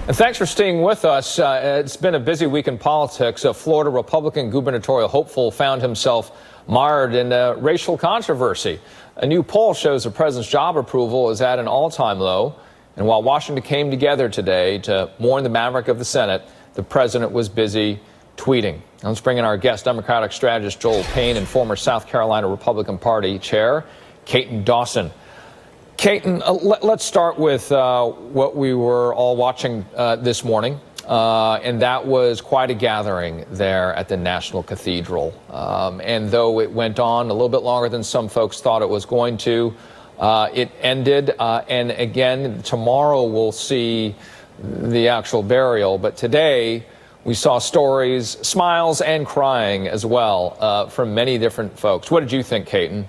And thanks for staying with us. It's been a busy week in politics. A Florida Republican gubernatorial hopeful found himself mired in a racial controversy. A new poll shows the president's job approval is at an all-time low. And while Washington came together today to mourn the maverick of the Senate, the president was busy tweeting. Let's bring in our guest, Democratic strategist Joel Payne and former South Carolina Republican Party Chair Payne Dawson. Payne, let's start with what we were all watching this morning, and that was quite a gathering there at the National Cathedral. And though it went on a little bit longer than some folks thought it was going to, it ended. And again, tomorrow we'll see the actual burial. But today we saw stories, smiles and crying as well from many different folks. What did you think, Payne?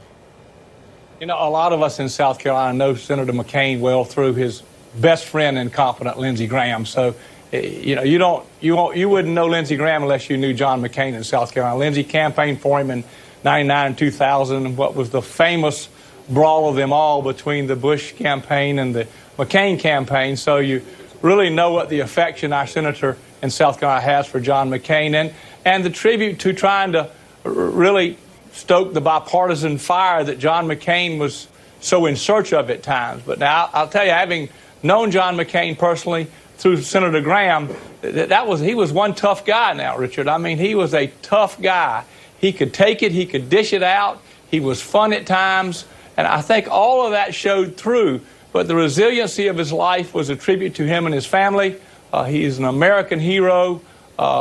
You know, a lot of us in South Carolina know Senator McCain well through his best friend and confidant, Lindsey Graham. So, you know, you wouldn't know Lindsey Graham unless you knew John McCain in South Carolina. Lindsey campaigned for him in '99 and 2000, and what was the famous brawl of them all between the Bush campaign and the McCain campaign. So you really know what the affection our senator in South Carolina has for John McCain, and the tribute to trying to really stoke the bipartisan fire that John McCain was so in search of at times. But now I'll tell you, having known John McCain personally through Senator Graham, he was one tough guy now, Richard. I mean, he was a tough guy. He could take it, he could dish it out, he was fun at times, and I think all of that showed through. But the resiliency of his life was a tribute to him and his family. He is an American hero.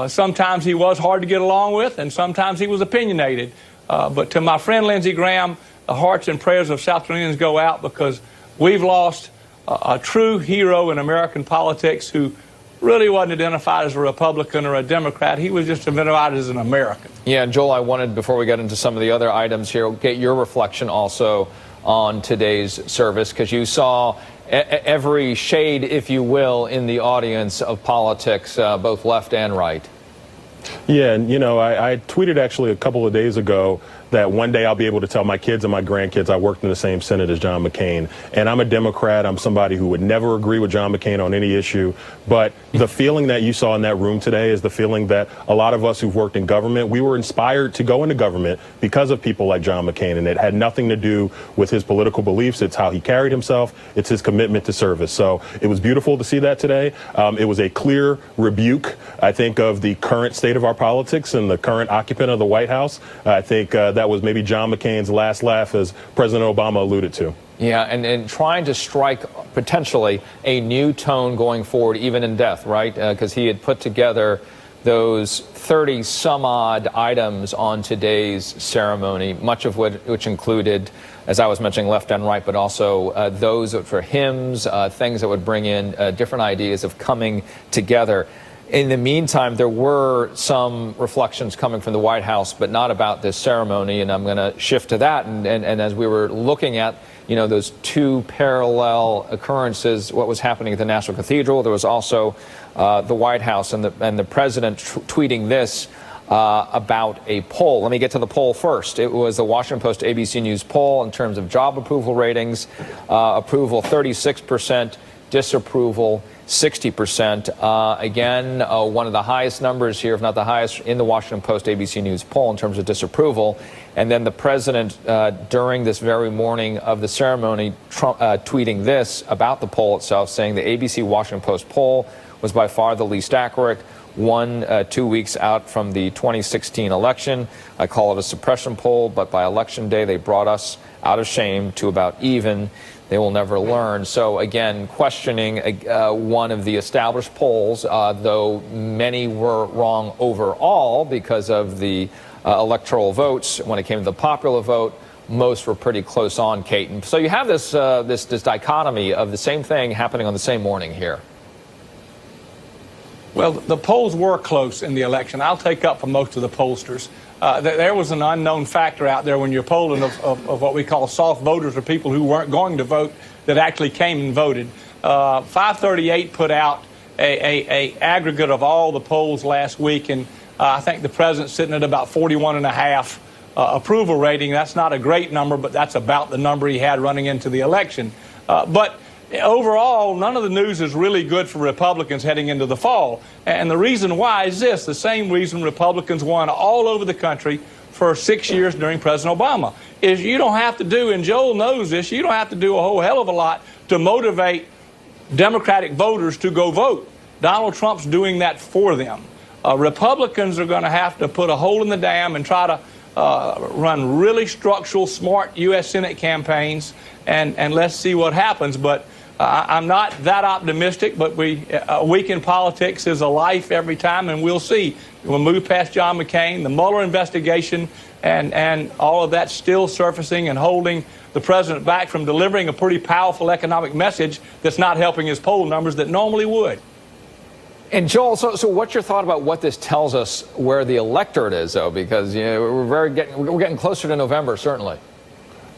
Sometimes he was hard to get along with, and sometimes he was opinionated. But to my friend Lindsey Graham, the hearts and prayers of South Carolinians go out, because we've lost a true hero in American politics who really wasn't identified as a Republican or a Democrat. He was just identified as an American. Yeah, Joel, I wanted, before we get into some of the other items here, get your reflection also on today's service, because you saw every shade, if you will, in the audience of politics, both left and right. Yeah, and you know, I tweeted actually a couple of days ago that one day I'll be able to tell my kids and my grandkids I worked in the same Senate as John McCain. And I'm a Democrat. I'm somebody who would never agree with John McCain on any issue. But the feeling that you saw in that room today is the feeling that a lot of us who've worked in government, we were inspired to go into government because of people like John McCain. And it had nothing to do with his political beliefs. It's how he carried himself. It's his commitment to service. So it was beautiful to see that today. It was a clear rebuke, I think, of the current state of our politics and the current occupant of the White House. I think that was maybe John McCain's last laugh, as President Obama alluded to. Yeah, and trying to strike potentially a new tone going forward, even in death, right? Because he had put together those 30 some odd items on today's ceremony, much of which included, as I was mentioning, left and right, but also those for hymns, things that would bring in different ideas of coming together. In the meantime, there were some reflections coming from the White House, but not about this ceremony, and I'm going to shift to that. And as we were looking at, you know, those two parallel occurrences, what was happening at the National Cathedral, there was also the White House and the president tweeting this about a poll. Let me get to the poll first. It was the Washington Post ABC News poll in terms of job approval ratings. Approval 36%, disapproval 60%. Again, one of the highest numbers here, if not the highest, in the Washington Post ABC News poll in terms of disapproval. And then the president, during this very morning of the ceremony, tweeting this about the poll itself, saying the ABC Washington Post poll was by far the least accurate, 2 weeks out from the 2016 election. I call it a suppression poll, but by election day, they brought us out of shame to about even. They will never learn. So again, questioning one of the established polls, though many were wrong overall because of the electoral votes. When it came to the popular vote, most were pretty close on, Payne. So you have this dichotomy of the same thing happening on the same morning here. Well, the polls were close in the election. I'll take up for most of the pollsters. There was an unknown factor out there when you're polling of what we call soft voters, or people who weren't going to vote that actually came and voted. 538 put out a aggregate of all the polls last week, and I think the president's sitting at about 41.5 approval rating. That's not a great number, but that's about the number he had running into the election. But overall, none of the news is really good for Republicans heading into the fall. And the reason why is this: the same reason Republicans won all over the country for 6 years during President Obama, is you don't have to do, and Joel knows this, you don't have to do a whole hell of a lot to motivate Democratic voters to go vote. Donald Trump's doing that for them. Republicans are going to have to put a hole in the dam and try to run really structural, smart U.S. Senate campaigns, and let's see what happens. But I'm not that optimistic, but a week in politics is a life every time, and we'll see. We'll move past John McCain, the Mueller investigation, and all of that still surfacing and holding the president back from delivering a pretty powerful economic message that's not helping his poll numbers that normally would. And Joel, so what's your thought about what this tells us where the electorate is, though? Because we're getting closer to November, certainly.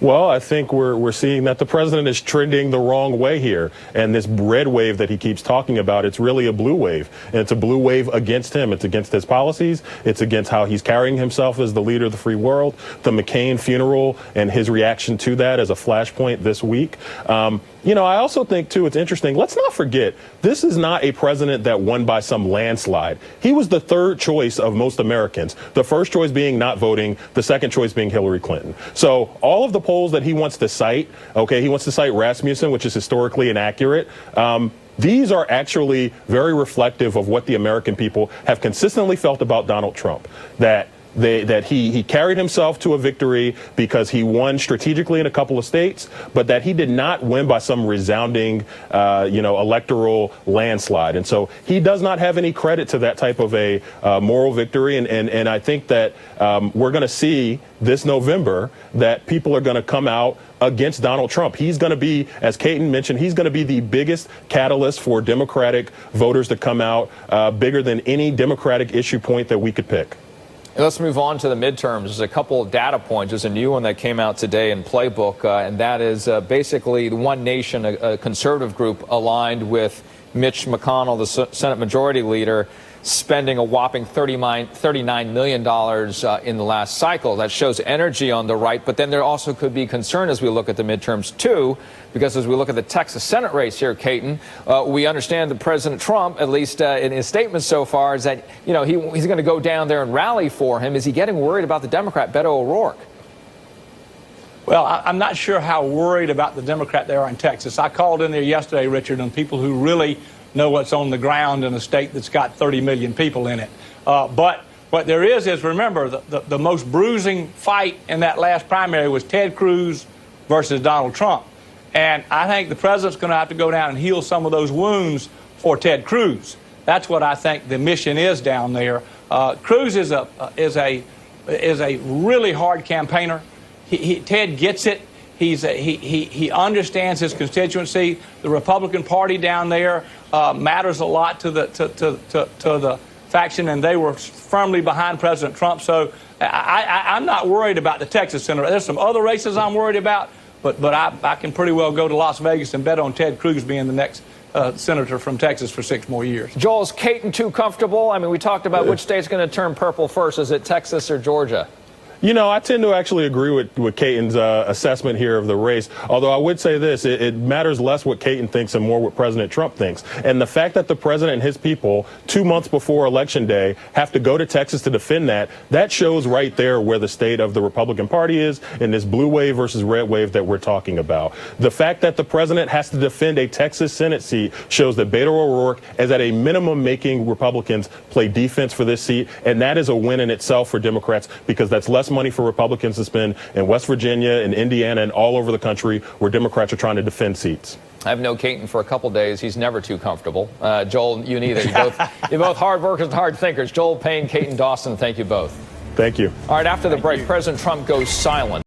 Well, I think we're seeing that the president is trending the wrong way here. And this red wave that he keeps talking about, it's really a blue wave. And it's a blue wave against him. It's against his policies. It's against how he's carrying himself as the leader of the free world. The McCain funeral and his reaction to that as a flashpoint this week. I also think, too, it's interesting. Let's not forget, this is not a president that won by some landslide. He was the third choice of most Americans. The first choice being not voting, the second choice being Hillary Clinton. So all of the polls that he wants to cite, he wants to cite Rasmussen, which is historically inaccurate. These are actually very reflective of what the American people have consistently felt about Donald Trump, that he carried himself to a victory because he won strategically in a couple of states, but that he did not win by some resounding, electoral landslide. And so he does not have any credit to that type of a moral victory. And I think that we're going to see this November that people are going to come out against Donald Trump. He's going to be, as Payne mentioned, he's going to be the biggest catalyst for Democratic voters to come out, bigger than any Democratic issue point that we could pick. Let's move on to the midterms. There's a couple of data points. There's a new one that came out today in Playbook, and that is basically the One Nation, a conservative group aligned with Mitch McConnell, the Senate Majority Leader, spending a whopping $39 million in the last cycle. That shows energy on the right, but then there also could be concern as we look at the midterms, too, because as we look at the Texas Senate race here, Payne, we understand that President Trump, at least in his statements so far, is that, he's going to go down there and rally for him. Is he getting worried about the Democrat, Beto O'Rourke? Well, I'm not sure how worried about the Democrat they are in Texas. I called in there yesterday, Richard, and people who really know what's on the ground in a state that's got 30 million people in it. But what there is remember, the most bruising fight in that last primary was Ted Cruz versus Donald Trump. And I think the president's going to have to go down and heal some of those wounds for Ted Cruz. That's what I think the mission is down there. Cruz is a really hard campaigner. Ted gets it. He understands his constituency. The Republican Party down there matters a lot to the faction, and they were firmly behind President Trump. So I'm not worried about the Texas senator. There's some other races I'm worried about, but I can pretty well go to Las Vegas and bet on Ted Cruz being the next senator from Texas for 6 more years. Joel, is Payne too comfortable? I mean, we talked about which state's going to turn purple first. Is it Texas or Georgia? I tend to actually agree with Payne's assessment here of the race, although I would say this, it matters less what Payne thinks and more what President Trump thinks. And the fact that the president and his people 2 months before Election Day have to go to Texas to defend that shows right there where the state of the Republican Party is in this blue wave versus red wave that we're talking about. The fact that the president has to defend a Texas Senate seat shows that Beto O'Rourke is at a minimum making Republicans play defense for this seat, and that is a win in itself for Democrats because that's less money for Republicans to spend in West Virginia and Indiana and all over the country where Democrats are trying to defend seats. I've known Payne for a couple days. He's never too comfortable. Joel, you neither. You're both hard workers and hard thinkers. Joel, Payne, Dawson, thank you both. Thank you. All right, after the break, President Trump goes silent.